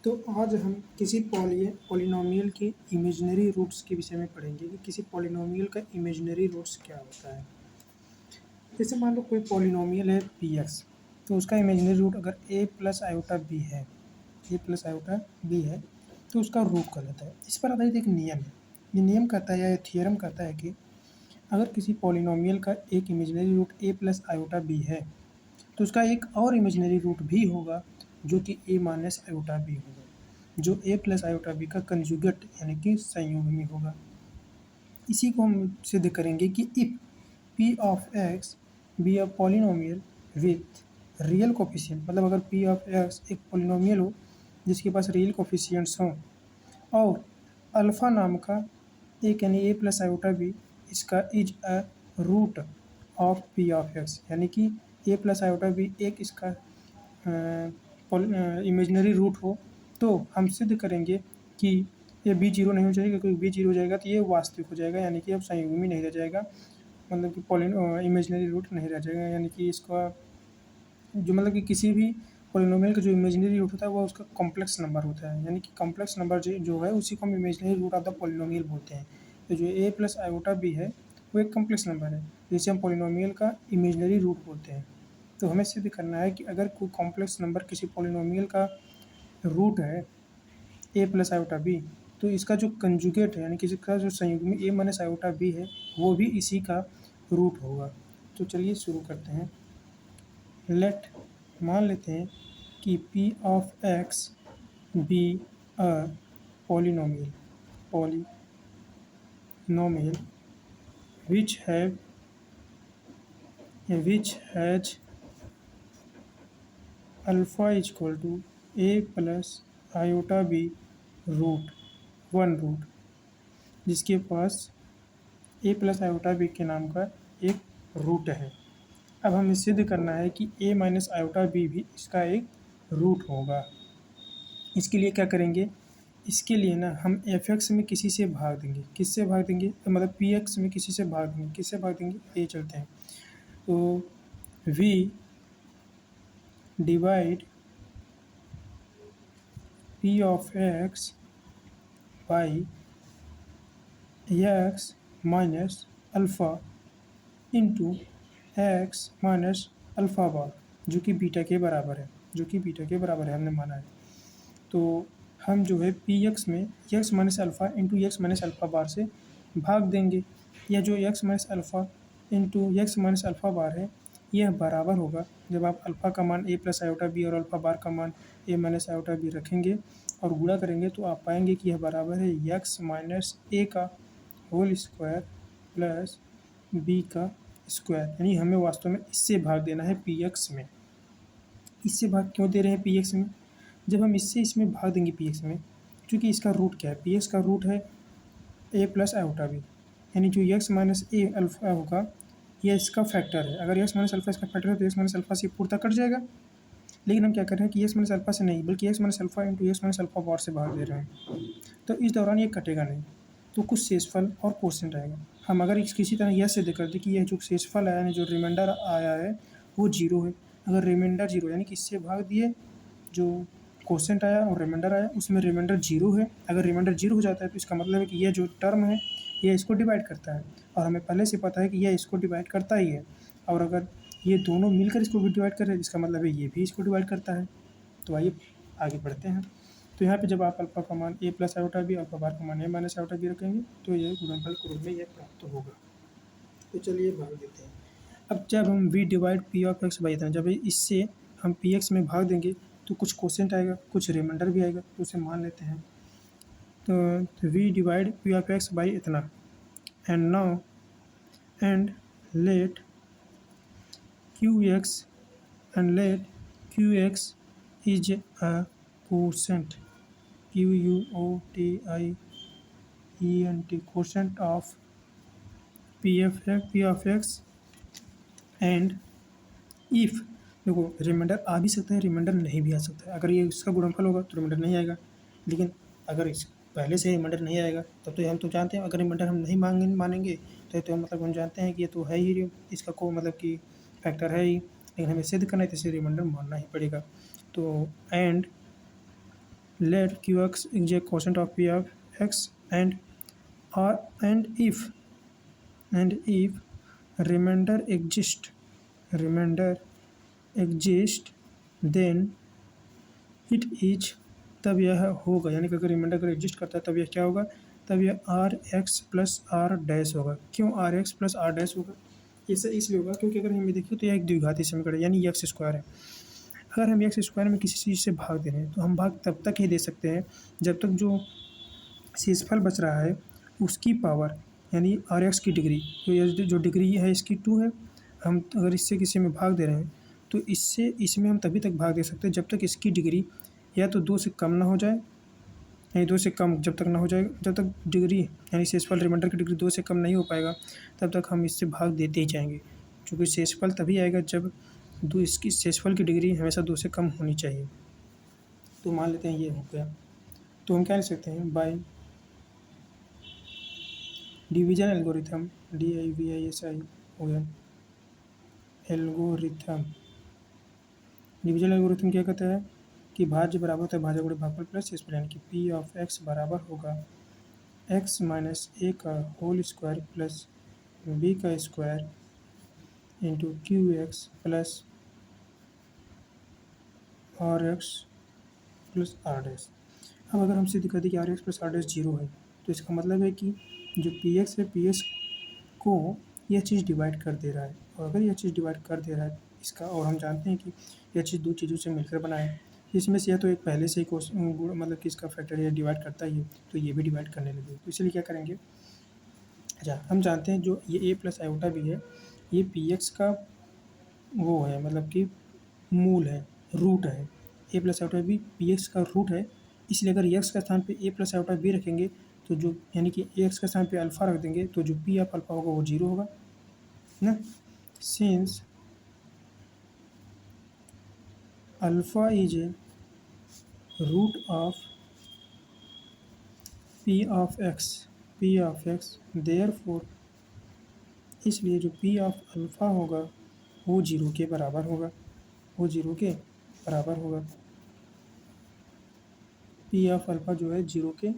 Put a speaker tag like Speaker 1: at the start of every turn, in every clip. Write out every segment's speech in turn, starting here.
Speaker 1: तो आज हम किसी पॉलिनॉमियल के इमेजिनरी रूट्स के विषय में पढ़ेंगे कि किसी पॉलिनॉमियल का इमेजिनरी रूट्स क्या होता है। जैसे मान लो कोई पॉलिनॉमियल है पी एक्स, तो उसका इमेजिनरी रूट अगर ए प्लस आयोटा बी है, ए प्लस आयोटा बी है, तो उसका रूट कर लेता है। इस पर आधारित एक नियम है। ये नियम कहता है या थियरम कहता है कि अगर किसी पॉलिनॉमियल का एक इमेजिनरी रूट ए प्लस आयोटा बी है, तो उसका एक और इमेजिनरी रूट भी होगा जो कि ए माइनस आयोटा बी होगा, जो ए प्लस आयोटा बी का कंजुगेट यानी कि संयुग्मी होगा। इसी को हम सिद्ध करेंगे कि if P of x be a polynomial with real coefficient, मतलब अगर पी ऑफ एक्स एक पॉलिनोमियल हो जिसके पास रियल कोफिशिएंट्स हों और अल्फ़ा नाम का एक यानी ए प्लस आयोटा बी इसका is a root of P of x, यानी कि ए प्लस आयोटा बी एक इसका इमेजनरी रूट हो, तो हम सिद्ध करेंगे कि ये बी जीरो नहीं हो जाएगा, क्योंकि बी जीरो हो जाएगा तो ये वास्तविक हो जाएगा, यानी कि अब संयुग्मी नहीं रह जाएगा, मतलब कि इमेजनरी रूट नहीं रह जाएगा, यानी कि इसका जो मतलब कि किसी भी पॉलिनोमियल का जो इमेजिनरी रूट होता है वो उसका कॉम्प्लेक्स नंबर होता है, यानी कि कॉम्प्लेक्स नंबर जो है उसी को हम imaginary root of the polynomial बोलते हैं। तो जो ए प्लस आयोटा बी है वो एक कॉम्प्लेक्स नंबर है जिसे हम पॉलिनोमियल का इमेजिनरी रूट बोलते हैं। तो हमें सिद्ध करना है कि अगर कोई कॉम्प्लेक्स नंबर किसी पॉलिनोमियल का रूट है ए प्लस आयोटा बी, तो इसका जो कंजुगेट है यानी कि इसका जो संयुग्मी ए माइनस आयोटा बी है वो भी इसी का रूट होगा। तो चलिए शुरू करते हैं। लेट मान लेते हैं कि p of x be a polynomial which has alpha is equal to a plus iota b root one root, जिसके पास ए प्लस आयोटा बी के नाम का एक रूट है। अब हमें सिद्ध करना है कि ए माइनस आयोटा बी भी इसका एक रूट होगा। इसके लिए क्या करेंगे, इसके लिए ना हम एफ एक्स में किसी से भाग देंगे। किससे भाग देंगे, मतलब पी एक्स में किसी से भाग देंगे। किससे भाग देंगे, ये चलते हैं। तो we divide p of x by x minus alpha into x minus alpha bar, जो कि बीटा के बराबर है, हमने माना है। तो हम जो है पी एक्स में x minus alpha into x minus alpha bar से भाग देंगे। यह जो x minus alpha into x minus alpha bar है यह बराबर होगा, जब आप अल्फ़ा का मान ए प्लस आयोटा बी और अल्फ़ा बार का मान ए माइनस आयोटा बी रखेंगे और गुणा करेंगे तो आप पाएंगे कि यह बराबर है एक्स माइनस ए का होल स्क्वायर प्लस बी का स्क्वायर, यानी हमें वास्तव में इससे भाग देना है पी एक्स में। इससे भाग क्यों दे रहे हैं पी एक्स में, जब हम इससे इसमें भाग देंगे पी एक्स में, क्योंकि इसका रूट क्या है, पी एक्स का रूट है ए प्लस आयोटा बी, यानी जो एक्स माइनस ए अल्फ़ा होगा यह इसका फैक्टर है। अगर एक्स माइनस अल्फ़ा इसका फैक्टर है तो एक्स माइनस अल्फ़ा से पूर्णतः कट जाएगा, लेकिन हम क्या कर रहे हैं कि एक्स माइनस अल्फ़ा से नहीं बल्कि x minus alpha into x minus alpha bar से भाग दे रहे हैं। तो इस दौरान ये कटेगा नहीं, तो कुछ शेषफल और क्वोशिएंट आएगा। हम अगर किसी तरह यह सिद्ध कर दें कि यह जो शेषफल है यानी जो रिमाइंडर आया है वो जीरो है। अगर रिमाइंडर जीरो यानी कि इससे भाग दिए जो क्वोशिएंट आया और रिमाइंडर आया उसमें रिमाइंडर जीरो है, अगर रिमाइंडर जीरो हो जाता है तो इसका मतलब है कि यह जो टर्म है यह इसको डिवाइड करता है, और हमें पहले से पता है कि यह इसको डिवाइड करता ही है। और अगर ये दोनों मिलकर इसको भी डिवाइड कर रहे हैं इसका मतलब है ये भी इसको डिवाइड करता है। तो आइए आगे बढ़ते हैं। तो यहाँ पे जब आप अल्फ़ा का मान a plus iota B, alpha bar का मान ए माइनस आयोटा बी रखेंगे तो यह गुणनफल के रूप में यह प्राप्त होगा। तो चलिए भाग देते हैं। अब जब हम we divide p of x by, जब इससे हम पी एक्स में भाग देंगे तो कुछ क्वोशिएंट आएगा, कुछ रिमाइंडर भी आएगा, तो उसे मान लेते हैं। तो we divide p of x by इतना and now and let q x is a quotient quotient of P of x and if, देखो रिमाइंडर आ भी सकता है, रिमाइंडर नहीं भी आ सकता है। अगर ये इसका गुणनफल होगा तो रिमाइंडर नहीं आएगा, लेकिन अगर इस पहले से रिमाइंडर नहीं आएगा तब तो हम तो जानते हैं अगर रिमाइंडर हम नहीं मानेंगे तो मतलब हम जानते हैं कि ये तो है ही इसका को मतलब कि फैक्टर है ही, लेकिन हमें सिद्ध करना है तो इसे रिमाइंडर मानना ही पड़ेगा। तो and let qx is a quotient of p of x or and if remainder exist then it is, तब यह होगा, यानी कि अगर रिमाइंडर अगर एग्जिस्ट करता है तब यह क्या होगा, तब यह r x plus are dash होगा। क्यों r x plus are dash होगा? इसे इसलिए होगा क्योंकि अगर हम ये देखें तो यह एक द्विघाती समीकरण है, यानी एक्स स्क्वायर है। अगर हम एक्स स्क्वायर में किसी चीज़ से भाग दे रहे हैं तो हम भाग तब तक ही दे सकते हैं जब तक जो शेषफल बच रहा है उसकी पावर, यानी आर एक्स की डिग्री, जो डिग्री है इसकी 2 है। हम अगर इससे किसी में भाग दे रहे हैं तो इसमें हम तभी तक भाग दे सकते हैं जब तक इसकी डिग्री या तो 2 से कम ना हो जाए, यानी 2 से कम जब तक ना हो जाए, जब तक डिग्री यानी शेषफल रिमाइंडर की डिग्री 2 से कम नहीं हो पाएगा तब तक हम इससे भाग देते ही जाएंगे। क्योंकि शेषफल तभी आएगा जब इसकी शेषफल की डिग्री हमेशा 2 से कम होनी चाहिए। तो मान लेते हैं ये हो गया, तो हम क्या लिख सकते हैं, बाय डिवीजन एल्गोरिथम, DIVISI हो गया एल्गोरिथम। डिवीजन एल्गोरिथम क्या कहता है कि भाज्य बराबर होता है भाज्य गुणे भागफल प्लस शेषफल, यानी कि पी ऑफ एक्स बराबर होगा एक्स माइनस ए का होल स्क्वायर प्लस बी का square into q x plus r x plus are dash. अब अगर हमसे दिखा दी कि r x plus are dash 0 है तो इसका मतलब है कि जो पी एक्स है पी एक्स को यह चीज़ डिवाइड कर दे रहा है, और अगर यह चीज़ डिवाइड कर दे रहा है इसका, और हम जानते हैं कि यह चीज़ 2 चीज़ों से मिलकर बना है, इसमें से या तो एक पहले से ही गुण मतलब कि इसका फैक्टर ये डिवाइड करता ही है तो ये भी डिवाइड करने लगे, तो इसलिए क्या करेंगे, अच्छा हम जानते हैं जो ये ए प्लस आयोटा भी है ये पी एक्स का वो है, मतलब कि मूल है, रूट है। ए plus iota b p x का रूट है, इसलिए अगर एक्स का स्थान पे ए प्लस आयोटा बी रखेंगे तो जो, यानी कि एक्स का स्थान पे अल्फ़ा रख देंगे तो जो पी ऑफ अल्फ़ा होगा वो 0 होगा ना। Since alpha is a root of P of x therefore, इसलिए जो पी ऑफ अल्फ़ा होगा वो 0 के बराबर होगा, वो 0 के बराबर होगा। पी ऑफ अल्फ़ा जो है 0 के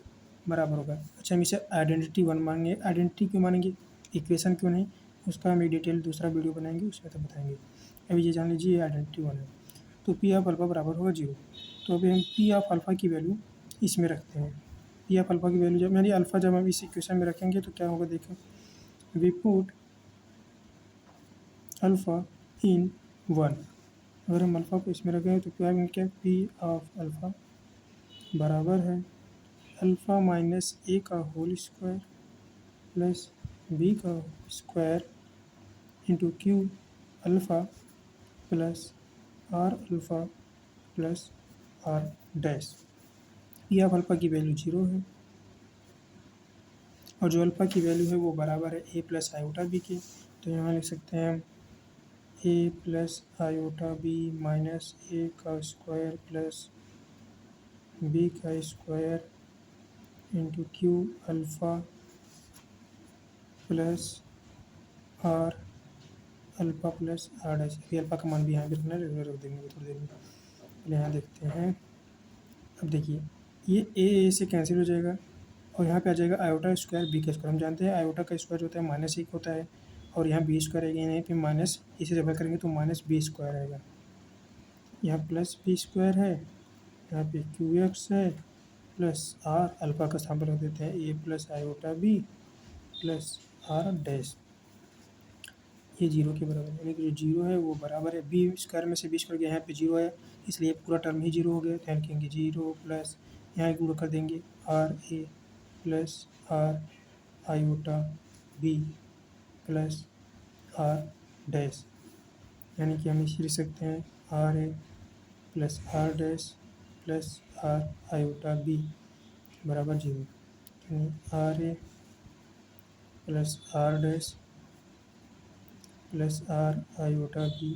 Speaker 1: बराबर होगा। अच्छा हम इसे आइडेंटिटी 1 मानेंगे, आइडेंटिटी क्यों मानेंगे, इक्वेशन क्यों नहीं, उसका हम एक डिटेल दूसरा वीडियो बनाएंगे उसमें तो बताएंगे। अभी ये जान लीजिए ये आइडेंटिटी 1 है, तो पी ऑफ अल्फ़ा बराबर होगा 0। तो अभी हम पी ऑफ अल्फ़ा की वैल्यू इसमें रखते हैं, पी ऑफ अल्फ़ा की वैल्यू जब यानी अल्फ़ा जब हम इस इक्वेशन में रखेंगे तो क्या होगा, देखें वी पुट अल्फ़ा इन 1, अगर हम अल्फ़ा को इसमें रखें तो क्या पी ऑफ अल्फ़ा बराबर है अल्फ़ा माइनस ए का होल स्क्वायर प्लस बी का square into Q alpha plus are alpha plus are dash. P of alpha की वैल्यू 0 है और जो अल्फ़ा की वैल्यू है वो बराबर है ए प्लस आयोटा बी के, तो यहाँ लिख सकते हैं ए प्लस आयोटा बी माइनस ए का स्क्वायर प्लस बी का square into Q alpha plus are alpha plus are dash. अभी अल्फ़ा का मान भी यहाँ पे रखना है, रख देंगे थोड़ी देर में। पहले यहाँ देखते हैं, अब देखिए ये ए से कैंसिल हो जाएगा और यहाँ पे आ जाएगा आयोटा स्क्वायर बी का स्क्वायर। हम जानते हैं आयोटा का स्क्वायर जो होता है -1 होता है और यहाँ बी स्क्वायर आएगा, यहाँ पे माइनस इसे जब करेंगे तो माइनस बी स्क्वायर आएगा, यहाँ प्लस बी स्क्वायर है, यहाँ पे क्यू एक्स है प्लस आर अल्फ़ा का स्थान पर रख देते हैं ए plus iota B plus are dash, ये 0 के बराबर है, यानी कि जो 0 है वो बराबर है बी स्क्वायर में से बी स्क्वायर गया, यहाँ पे 0 है इसलिए पूरा टर्म ही 0 हो गया। ध्यान रखेंगे 0 प्लस यहाँ गुणा कर देंगे R A plus R iota B plus are dash, यानी कि हम इसे लिख सकते हैं R A plus are dash plus R iota B बराबर 0, यानी R A plus are dash plus R iota B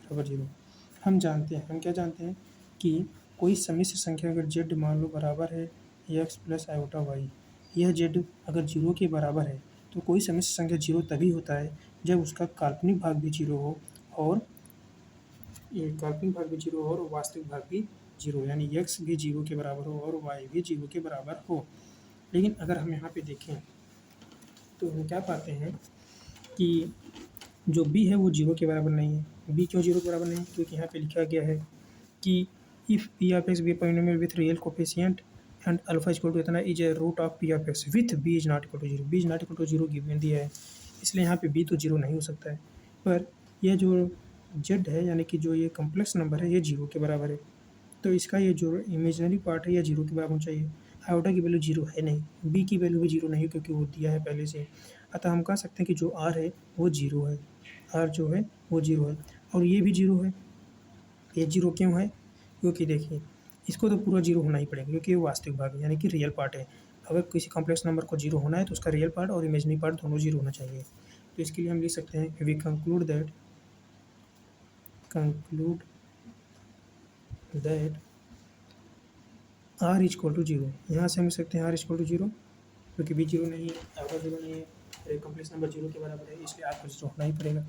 Speaker 1: बराबर 0। हम जानते हैं, हम क्या जानते हैं कि कोई समिश्र संख्या अगर z मान लो बराबर है एक्स प्लस आयोटा वाई, यह z अगर 0 के बराबर है तो कोई समिश्र संख्या 0 तभी होता है जब उसका काल्पनिक भाग भी 0 हो और ये काल्पनिक भाग भी 0 हो और वास्तविक भाग भी जीरो, यानी एक्स भी जीरो के बराबर हो और वाई भी जीरो के बराबर हो। लेकिन अगर हम यहाँ पे देखें तो हम क्या पाते हैं कि जो बी है वो जीरो के बराबर नहीं है। बी क्यों जीरो के बराबर नहीं है? क्योंकि यहाँ पे लिखा गया है कि if p of x be polynomial with real coefficient and alpha equal to इतना is a root of P of x with b is not equal to zero. B is not equal to zero given दिया है, इसलिए यहाँ पे B तो zero नहीं हो सकता है। पर यह जो जेड है यानी कि जो ये कम्प्लेक्स नंबर है ये जीरो के बराबर है, तो इसका ये जो इमेजिनरी पार्ट है ये जीरो के बराबर होना चाहिए। आयोटा की वैल्यू जीरो है नहीं, बी की वैल्यू भी जीरो नहीं है क्योंकि वो दिया है पहले से। अतः हम कह सकते हैं कि जो आर है वो जीरो है, आर जो है वो जीरो है और ये भी जीरो है। ये जीरो क्यों है? क्योंकि देखिए इसको तो पूरा जीरो होना ही पड़ेगा क्योंकि ये वास्तविक भाग है यानी कि रियल पार्ट है। अगर किसी कॉम्प्लेक्स नंबर को जीरो होना है तो उसका रियल पार्ट और इमेजिनरी पार्ट दोनों जीरो होना चाहिए। तो इसके लिए हम लिख सकते हैं we conclude that R is equal to zero. यहाँ से हम लिख सकते हैं R is equal to zero क्योंकि बी जीरो नहीं है, आर जीरो नहीं है, एक कॉम्प्लेक्स नंबर जीरो के बराबर है, इसलिए आर को जीरो होना ही पड़ेगा।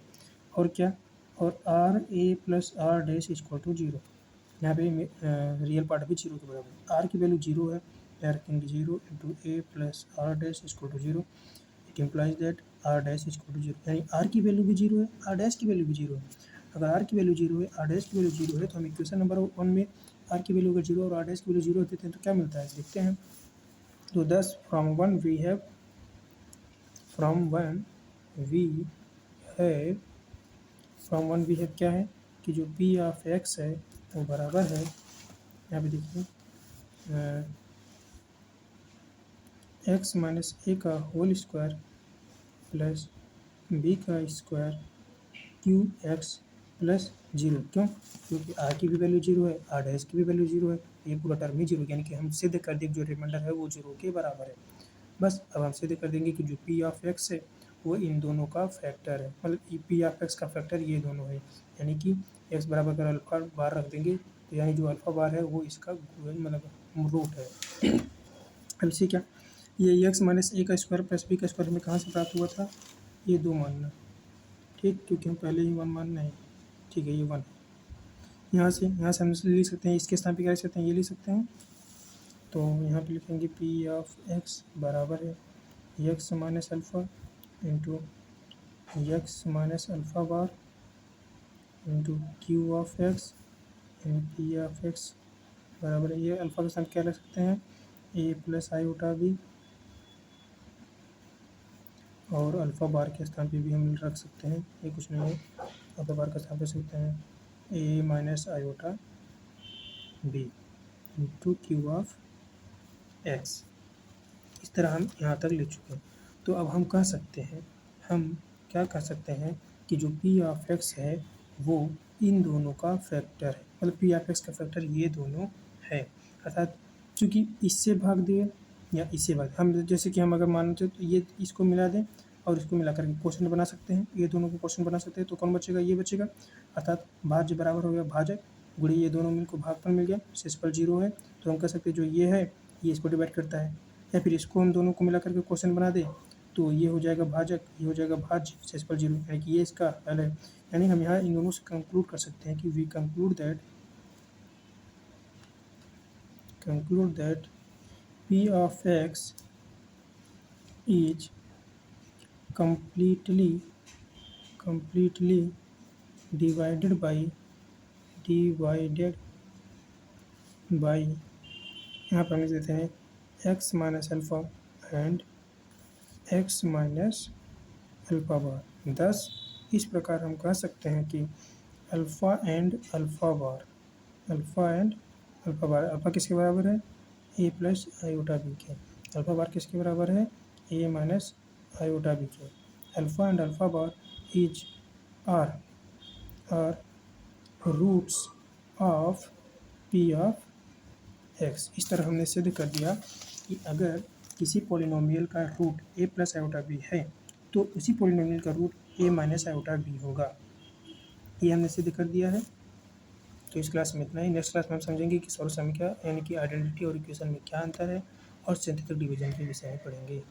Speaker 1: और क्या? और R A plus are dash is equal to zero. यहाँ पे रियल पार्ट भी जीरो के बराबर है। आर की वैल्यू जीरो है, आर की zero into A plus are dash is equal to zero. It implies that R dash is equal to zero, यानी आर की वैल्यू भी जीरो है, आर डैश की वैल्यू भी जीरो है। अगर आर की वैल्यू जीरो है, आर डैश की वैल्यू जीरो है, तो हम इक्वेशन नंबर 1 में आर की वैल्यू अगर जीरो और आर डैश की वैल्यू जीरो देते हैं तो क्या मिलता है देखते हैं। तो thus from 1 we have क्या है कि जो p ऑफ x है वो बराबर है, यहाँ पे देखिए x माइनस ए का होल स्क्वायर प्लस बी का square Q x plus zero. क्यों? क्योंकि आर की भी वैल्यू जीरो है, आर डैश की भी वैल्यू जीरो है, ये पूरा टर्म ही जीरो, यानी कि हम सिद्ध कर दें जो रिमाइंडर है वो जीरो के बराबर है। बस अब हम सिद्ध कर देंगे कि जो पी ऑफ एक्स है वो इन दोनों का फैक्टर है, मतलब पी ऑफ एक्स का फैक्टर ये दोनों है, यानी कि एक्स बराबर अगर अल्फा बार रख देंगे तो यानी जो अल्फा बार है वो इसका मतलब रूट है। अब इसे क्या, ये एक्स माइनस ए का स्क्वायर प्लस बी का स्क्वायर हमें कहाँ से प्राप्त हुआ था? ये दो मानना, ठीक, क्योंकि हम पहले ही वन मानना है, ठीक है, ये वन है। यहाँ से हम लिख सकते हैं, इसके स्थान पे क्या लिख सकते हैं, ये लिख सकते हैं। तो यहाँ पे लिखेंगे पी ऑफ एक्स बराबर है x minus alpha into x minus alpha bar into q of x and P of x बराबर है, ये अल्फ़ा के साथ क्या रख सकते हैं, ए प्लस आई उठा बी, और अल्फ़ा बार के स्थान पे भी हम रख सकते हैं, ये कुछ नहीं है, अल्फ़ा बार का स्थान पे सकते हैं a minus iota b into q of x. इस तरह हम यहाँ तक ले चुके हैं। तो अब हम कह सकते हैं, हम क्या कह सकते हैं कि जो पी ऑफ एक्स है वो इन दोनों का फैक्टर है, मतलब पी ऑफ एक्स का फैक्टर ये दोनों है। अर्थात चूँकि इससे भाग दिए या इससे भाग, हम जैसे कि हम अगर मानते तो ये इसको मिला दें और इसको मिला करके क्वेश्चन बना सकते हैं, ये दोनों को क्वेश्चन बना सकते हैं, तो कौन बचेगा, ये बचेगा। अर्थात भाज्य बराबर हो गया भाजक गुणे ये दोनों मिलकर भागफल मिल गया, शेषफल जीरो है, तो हम कह सकते हैं जो ये है ये इसको डिवाइड करता है, या फिर इसको हम दोनों को मिला करके क्वेश्चन बना दें तो ये हो जाएगा भाजक, ये हो जाएगा भाज्य, शेषफल जीरो, यानी कि ये इसका हल है। यानी हम यहाँ इन दोनों से कंक्लूड कर सकते हैं कि we conclude that p of x is completely divided by यहाँ पर हम लिख देते हैं x minus alpha and x minus alpha bar. thus इस प्रकार हम कह सकते हैं कि alpha and alpha bar alpha किसके बराबर है, ए प्लस आयोटा बी के। अल्फ़ा बार किसके बराबर है, ए माइनस आयोटा बी के। Alpha and alpha bar is are roots of P of x. इस तरह हमने सिद्ध कर दिया कि अगर किसी पॉलिनोमियल का रूट ए प्लस आयोटा बी है तो उसी पॉलिनोमियल का रूट ए माइनस आयोटा बी होगा, ये हमने सिद्ध कर दिया है। तो इस क्लास में इतना ही। नेक्स्ट क्लास में हम समझेंगे कि सॉल्व सम क्या, यानी कि आइडेंटिटी और इक्वेशन में क्या अंतर है, और सिंथेटिक डिवीजन के विषय में पढ़ेंगे।